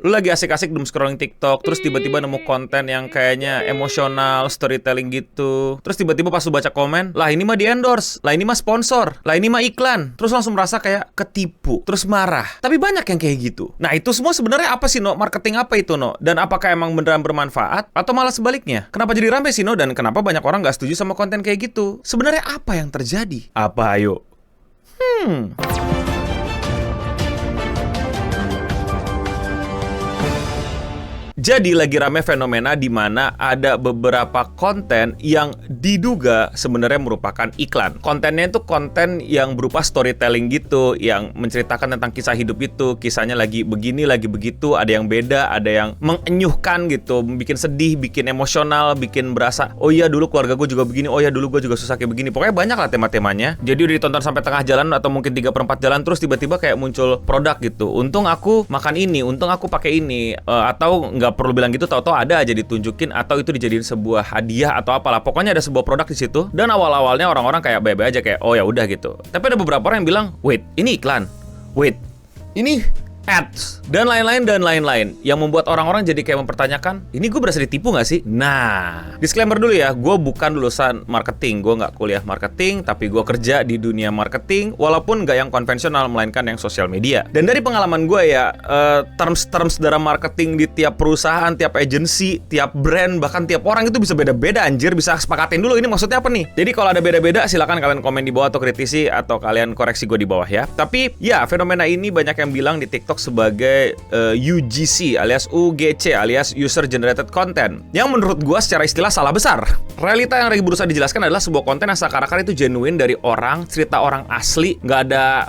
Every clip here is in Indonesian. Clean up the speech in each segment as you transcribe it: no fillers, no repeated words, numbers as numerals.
Lu lagi asik-asik doom scrolling TikTok, terus tiba-tiba nemu konten yang kayaknya emosional, storytelling gitu. Terus tiba-tiba pas lu baca komen, lah ini mah di-endorse, lah ini mah sponsor, lah ini mah iklan. Terus langsung merasa kayak ketipu, terus marah. Tapi banyak yang kayak gitu. Nah, itu semua sebenarnya apa sih, No? Marketing apa itu, No? Dan apakah emang beneran bermanfaat atau malah sebaliknya? Kenapa jadi rame sih, No? Dan kenapa banyak orang nggak setuju sama konten kayak gitu? Sebenarnya apa yang terjadi? Apa, ayo? Jadi lagi rame fenomena di mana ada beberapa konten yang diduga sebenarnya merupakan iklan. Kontennya itu konten yang berupa storytelling gitu, yang menceritakan tentang kisah hidup itu. Kisahnya lagi begini, lagi begitu, ada yang beda, ada yang mengenyuhkan gitu, bikin sedih, bikin emosional, bikin berasa, oh iya dulu keluarga gue juga begini, oh iya dulu gue juga susah kayak begini. Pokoknya banyak lah tema-temanya. Jadi udah ditonton sampai tengah jalan atau mungkin 3/4 jalan, terus tiba-tiba kayak muncul produk gitu. Untung aku makan ini, untung aku pakai ini, atau nggak perlu bilang gitu, tahu-tahu ada aja ditunjukin atau itu dijadiin sebuah hadiah atau apalah. Pokoknya ada sebuah produk di situ dan awal-awalnya orang-orang kayak bebe aja kayak oh ya udah gitu. Tapi ada beberapa orang yang bilang, "Wait, ini iklan. Wait, ini ads." Dan lain-lain yang membuat orang-orang jadi kayak mempertanyakan, ini gue berasa ditipu nggak sih? Nah, disclaimer dulu ya, gue bukan lulusan marketing, gue nggak kuliah marketing, tapi gue kerja di dunia marketing, walaupun nggak yang konvensional, melainkan yang sosial media. Dan dari pengalaman gue ya, terms dalam marketing di tiap perusahaan, tiap agensi, tiap brand, bahkan tiap orang itu bisa beda-beda anjir, bisa sepakatin dulu ini maksudnya apa nih. Jadi kalau ada beda-beda, silakan kalian komen di bawah atau kritisi, atau kalian koreksi gue di bawah ya. Tapi ya, fenomena ini banyak yang bilang di TikTok sebagai UGC alias UGC alias User Generated Content, yang menurut gua secara istilah salah besar. Realita yang lagi berusaha dijelaskan adalah sebuah konten yang seakan-akan itu genuine dari orang, cerita orang asli, nggak ada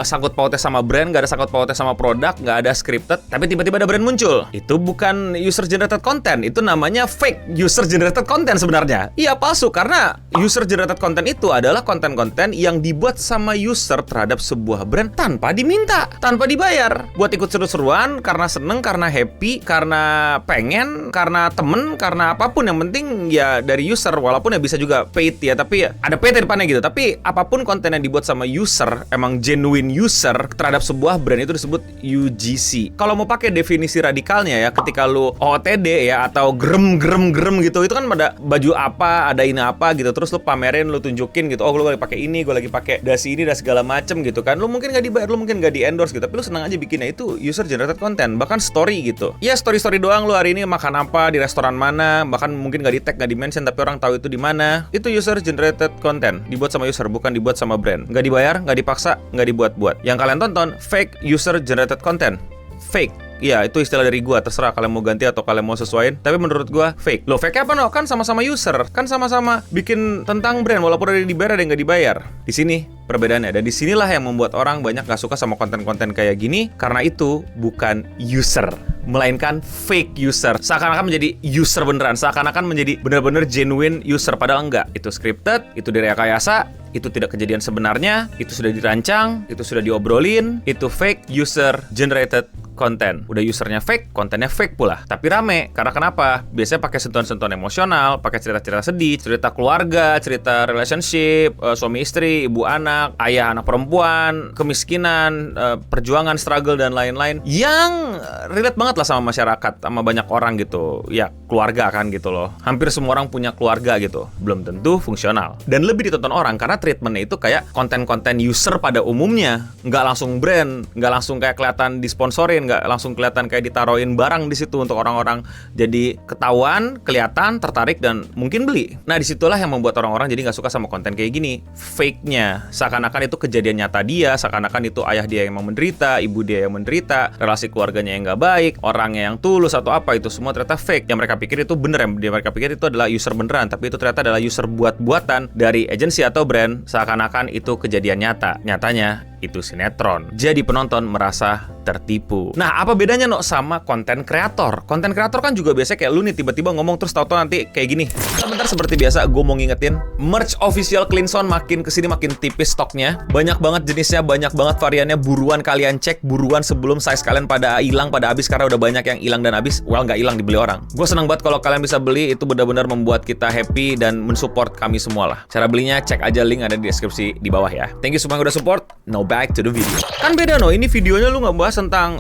sangkut pautnya sama brand, nggak ada sangkut pautnya sama produk, nggak ada scripted, tapi tiba-tiba ada brand muncul. Itu bukan User Generated Content, itu namanya fake User Generated Content sebenarnya. Iya, palsu, karena User Generated Content itu adalah konten-konten yang dibuat sama user terhadap sebuah brand tanpa diminta, tanpa dibayar. Buat ikut seru-seruan, karena seneng, karena happy, karena pengen, karena temen, karena apapun. Yang penting ya dari user, walaupun ya bisa juga paid ya, tapi ya ada paid di depannya gitu. Tapi apapun konten yang dibuat sama user, emang genuine user terhadap sebuah brand, itu disebut UGC. Kalau mau pakai definisi radikalnya ya, ketika lu OOTD ya, atau gerem gitu, itu kan ada baju apa, ada ini apa gitu, terus lu pamerin, lu tunjukin gitu, oh lu lagi pakai ini, gue lagi pakai dasi ini, dan segala macem gitu kan. Lu mungkin nggak dibayar, lu mungkin nggak di endorse gitu, tapi lu senang aja bikinnya. Itu user generated content, bahkan story gitu. Ya story doang, lu hari ini makan apa, di restoran mana, bahkan mungkin nggak di tag, nggak di mention, tapi orang tahu itu di mana. Itu user generated content, dibuat sama user, bukan dibuat sama brand. Nggak dibayar, nggak dipaksa, nggak dibuat-buat. Yang kalian tonton fake user generated content, fake. Iya, itu istilah dari gua, terserah kalian mau ganti atau kalian mau sesuaiin. Tapi menurut gua fake. Loh, fake apa, No? Kan sama-sama user, kan sama-sama bikin tentang brand, walaupun ada yang dibayar, ada yang nggak dibayar. Di sini perbedaannya, dan disinilah yang membuat orang banyak nggak suka sama konten-konten kayak gini, karena itu bukan user, melainkan fake user. Seakan-akan menjadi user beneran, seakan-akan menjadi bener-bener genuine user, padahal enggak. Itu scripted, itu direkayasa, itu tidak kejadian sebenarnya, itu sudah dirancang, itu sudah diobrolin, itu fake user generated konten. Udah usernya fake, kontennya fake pula. Tapi rame, karena kenapa? Biasanya pakai sentuhan-sentuhan emosional, pakai cerita-cerita sedih, cerita keluarga, cerita relationship, suami istri, ibu anak, ayah anak perempuan, kemiskinan, perjuangan, struggle, dan lain-lain, yang relate banget lah sama masyarakat, sama banyak orang gitu. Ya, keluarga kan gitu loh. Hampir semua orang punya keluarga gitu. Belum tentu fungsional. Dan lebih ditonton orang, karena treatmentnya itu kayak konten-konten user pada umumnya. Nggak langsung brand, nggak langsung kayak kelihatan disponsorin, nggak langsung kelihatan kayak ditaruhin barang di situ untuk orang-orang jadi ketahuan, kelihatan, tertarik, dan mungkin beli. Nah, disitulah yang membuat orang-orang jadi nggak suka sama konten kayak gini. Fake-nya, seakan-akan itu kejadian nyata dia, seakan-akan itu ayah dia yang mau menderita, ibu dia yang menderita, relasi keluarganya yang nggak baik, orangnya yang tulus atau apa, itu semua ternyata fake. Yang mereka pikir itu bener, yang mereka pikir itu adalah user beneran, tapi itu ternyata adalah user buat-buatan dari agensi atau brand, seakan-akan itu kejadian nyata. Nyatanya itu sinetron. Jadi penonton merasa tertipu. Nah, apa bedanya, No, sama konten kreator? Konten kreator kan juga biasanya kayak lu nih tiba-tiba ngomong terus tahu-tahu nanti kayak gini. Sebentar, seperti biasa gue mau ngingetin, merch official Cleanson makin kesini makin tipis stoknya. Banyak banget jenisnya, banyak banget variannya. Buruan kalian cek, buruan sebelum size kalian pada hilang, pada habis, karena udah banyak yang hilang dan habis. Well, nggak hilang, dibeli orang. Gue senang banget kalau kalian bisa beli, itu benar-benar membuat kita happy dan mensupport kami semua lah. Cara belinya cek aja link ada di deskripsi di bawah ya. Thank you semua yang udah support. No back to the video. Kan beda no, ini videonya lu nggak bahas tentang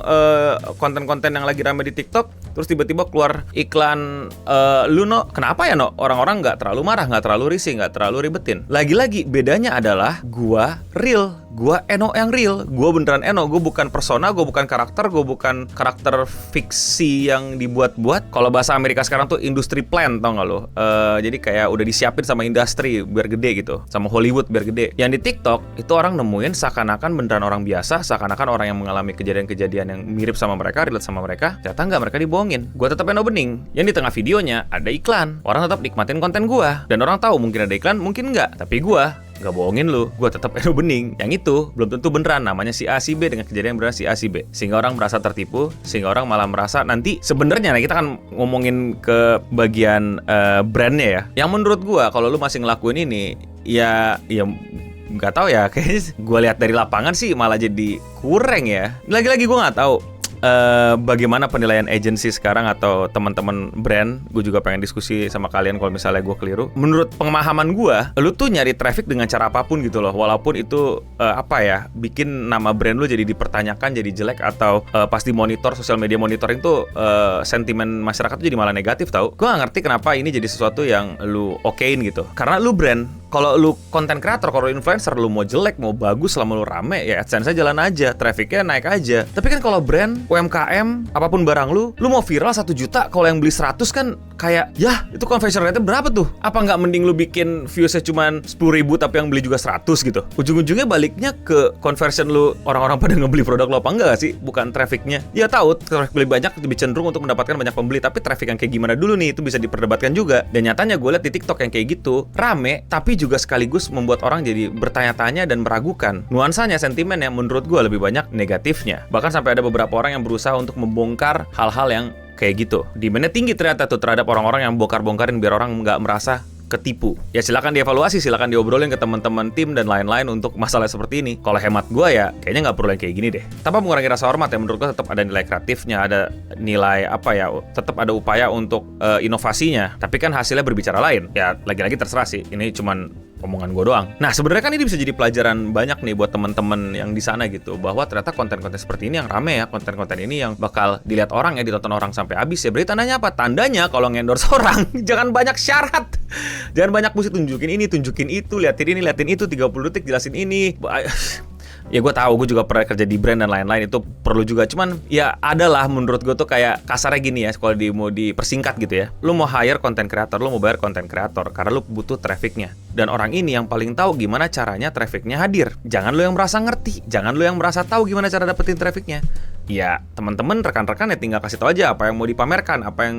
konten-konten yang lagi rame di TikTok, terus tiba-tiba keluar iklan lu no. Kenapa ya no? Orang-orang nggak terlalu marah, nggak terlalu risih, nggak terlalu ribetin. Lagi-lagi bedanya adalah gua real. Gua Eno yang real, gua beneran Eno, gua bukan persona, gua bukan karakter, gua bukan karakter fiksi yang dibuat-buat. Kalau bahasa Amerika sekarang tuh industri plan, tau gak lo? Jadi kayak udah disiapin sama industri biar gede gitu, sama Hollywood biar gede. Yang di TikTok itu orang nemuin seakan-akan beneran orang biasa, seakan-akan orang yang mengalami kejadian-kejadian yang mirip sama mereka, relate sama mereka. Ternyata nggak, mereka dibohongin. Gua tetap Eno bening. Yang di tengah videonya ada iklan, orang tetap nikmatin konten gua, dan orang tahu mungkin ada iklan, mungkin nggak. Tapi gua nggak bohongin lu, gue tetap Eno bening. Yang itu belum tentu beneran, namanya si A si B dengan kejadian beneran si A si B. Sehingga orang merasa tertipu, sehingga orang malah merasa nanti sebenarnya, nah kita kan ngomongin ke bagian brandnya ya. Yang menurut gue kalau lu masih ngelakuin ini, ya nggak tahu ya, kayaknya gue lihat dari lapangan sih malah jadi kurang ya. Lagi-lagi gue nggak tahu bagaimana penilaian agency sekarang atau teman-teman brand. Gue juga pengen diskusi sama kalian kalau misalnya gue keliru. Menurut pemahaman gue, lu tuh nyari traffic dengan cara apapun gitu loh, walaupun itu bikin nama brand lu jadi dipertanyakan, jadi jelek, atau pas di monitor, sosial media monitoring tuh sentimen masyarakat tuh jadi malah negatif tau. Gue gak ngerti kenapa ini jadi sesuatu yang lu okein gitu, karena lu brand. Kalau lu konten kreator, kalau influencer, lu mau jelek, mau bagus, selama lu rame, ya AdSense-nya jalan aja, trafficnya naik aja. Tapi kan kalau brand, UMKM, apapun barang lu mau viral 1 juta, kalau yang beli 100 kan kayak, ya itu conversion rate-nya berapa tuh? Apa nggak mending lu bikin views-nya cuman 10.000 tapi yang beli juga 100 gitu? Ujung-ujungnya baliknya ke conversion lu, orang-orang pada ngebeli produk lu apa enggak sih? Bukan trafficnya. Ya tahu, traffic beli banyak lebih cenderung untuk mendapatkan banyak pembeli, tapi traffic yang kayak gimana dulu nih, itu bisa diperdebatkan juga. Dan nyatanya gue liat di TikTok yang kayak gitu, rame, tapi juga sekaligus membuat orang jadi bertanya-tanya dan meragukan. Nuansanya, sentimennya menurut gue lebih banyak negatifnya. Bahkan sampai ada beberapa orang yang berusaha untuk membongkar hal-hal yang kayak gitu. Demand-nya tinggi ternyata tuh terhadap orang-orang yang bongkar-bongkarin biar orang nggak merasa ketipu. Ya silakan dievaluasi, silakan diobrolin ke teman-teman tim dan lain-lain untuk masalah seperti ini. Kalau hemat gue ya kayaknya nggak perlu yang kayak gini deh. Tanpa mengurangi rasa hormat ya, menurut gue tetap ada nilai kreatifnya, ada nilai tetap ada upaya untuk inovasinya. Tapi kan hasilnya berbicara lain. Ya lagi-lagi terserah sih. Ini cuman omongan gue doang. Nah sebenarnya kan ini bisa jadi pelajaran banyak nih buat teman-teman yang di sana gitu, bahwa ternyata konten-konten seperti ini yang rame ya, konten-konten ini yang bakal dilihat orang ya, ditonton orang sampai habis ya. Berarti tandanya apa? Tandanya kalau ngendorse orang jangan banyak syarat, jangan banyak mesti tunjukin ini, tunjukin itu, liatin ini, liatin itu, 30 detik jelasin ini. Ya gue tahu, gue juga pernah kerja di brand dan lain-lain, itu perlu juga. Cuman ya adalah menurut gue tuh kayak kasarnya gini ya, kalau mau dipersingkat gitu ya. Lu mau hire konten kreator, lu mau bayar konten kreator karena lu butuh trafficnya. Dan orang ini yang paling tahu gimana caranya trafficnya hadir. Jangan lu yang merasa ngerti, jangan lu yang merasa tahu gimana cara dapetin trafficnya. Ya teman-teman, rekan-rekan ya tinggal kasih tahu aja apa yang mau dipamerkan, apa yang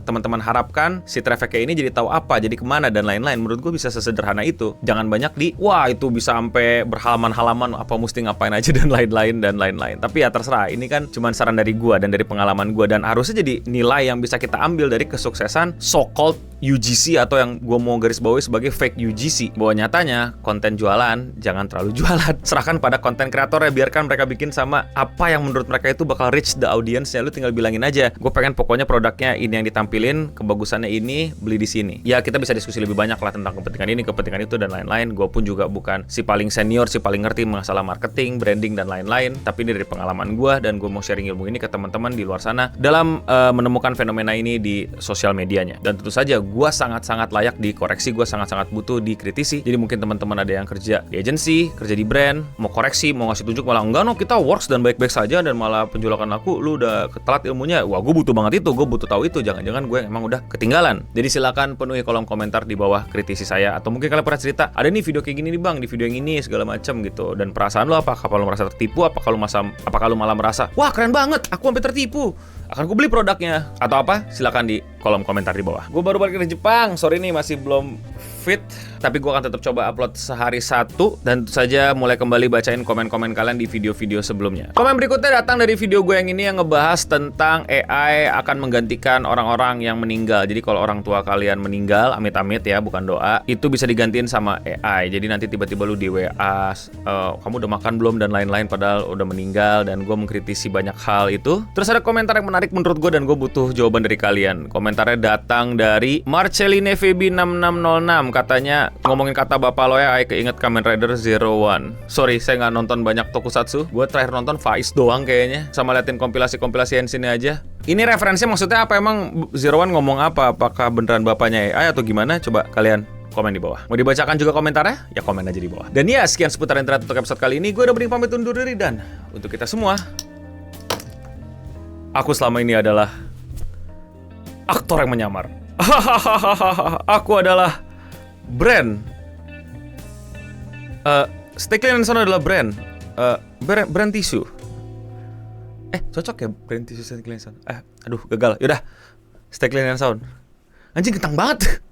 teman-teman harapkan si trafficnya ini jadi tahu apa, jadi kemana dan lain-lain. Menurut gue bisa sesederhana itu. Jangan banyak wah itu bisa sampai berhalaman-halaman apa mesti ngapain aja dan lain-lain. Tapi ya terserah, ini kan cuma saran dari gue dan dari pengalaman gue, dan harusnya jadi nilai yang bisa kita ambil dari kesuksesan so-called UGC atau yang gue mau garis bawahi sebagai fake UGC. Bahwa nyatanya konten jualan jangan terlalu jualan. Serahkan pada konten kreatornya, biarkan mereka bikin sama apa yang menurut mereka itu bakal reach the audience-nya. Lu tinggal bilangin aja, gue pengen pokoknya produknya ini yang ditampilin, kebagusannya ini, beli di sini. Ya kita bisa diskusi lebih banyak lah tentang kepentingan ini, kepentingan itu dan lain-lain. Gue pun juga bukan si paling senior, si paling ngerti masalah marketing, branding dan lain-lain. Tapi ini dari pengalaman gue, dan gue mau sharing ilmu ini ke teman-teman di luar sana dalam menemukan fenomena ini di sosial medianya. Dan tentu saja gue sangat-sangat layak dikoreksi, gue sangat-sangat butuh dikritisi. Jadi mungkin teman-teman ada yang kerja di agency, kerja di brand, mau koreksi, mau ngasih tunjuk, malah enggak no, kita works dan baik-baik saja dan malah penjualan laku, lu udah ketelat ilmunya. Wah gue butuh banget itu, gue butuh tahu itu. Jangan-jangan gue emang udah ketinggalan. Jadi silakan penuhi kolom komentar di bawah kritisi saya, atau mungkin kalian pernah cerita, ada nih video kayak gini nih bang, di video yang ini segala macam gitu. Dan perasaan lo apa? Apakah lo merasa tertipu? Apakah lo malah merasa wah keren banget, aku sampai tertipu, akan gue beli produknya, atau apa? Silakan di kolom komentar di bawah. Gue baru balik dari Jepang, sorry nih masih belum fit, tapi gue akan tetap coba upload sehari 1, dan tentu saja mulai kembali bacain komen-komen kalian di video-video sebelumnya. Komen berikutnya datang dari video gue yang ini, yang ngebahas tentang AI akan menggantikan orang-orang yang meninggal. Jadi kalau orang tua kalian meninggal, amit-amit ya, bukan doa, itu bisa digantiin sama AI. Jadi nanti tiba-tiba lu di WA, kamu udah makan belum dan lain-lain, padahal udah meninggal. Dan gue mengkritisi banyak hal itu. Terus ada komentar yang menarik menurut gue dan gue butuh jawaban dari kalian. Komentarnya datang dari Marceline VB 6606. Katanya ngomongin kata bapak lo ya, Aing keinget Kamen Rider Zero One. Sorry, saya nggak nonton banyak tokusatsu. Gue terakhir nonton Faiz doang kayaknya, sama liatin kompilasi-kompilasi Henshin aja. Ini referensinya maksudnya apa? Emang Zero One ngomong apa? Apakah beneran bapaknya AI atau gimana? Coba kalian komen di bawah. Mau dibacakan juga komentarnya? Ya komen aja di bawah. Dan ya, sekian seputar internet untuk episode kali ini. Gue udah beri pamit undur diri, dan untuk kita semua, aku selama ini adalah aktor yang menyamar. Aku adalah brand. Stay Clean and Sound adalah brand. Brand tisu. Cocok ya brand tisu Stay Clean and Sound? Aduh, gagal. Yaudah, Stay Clean and Sound. Anjing, kentang banget.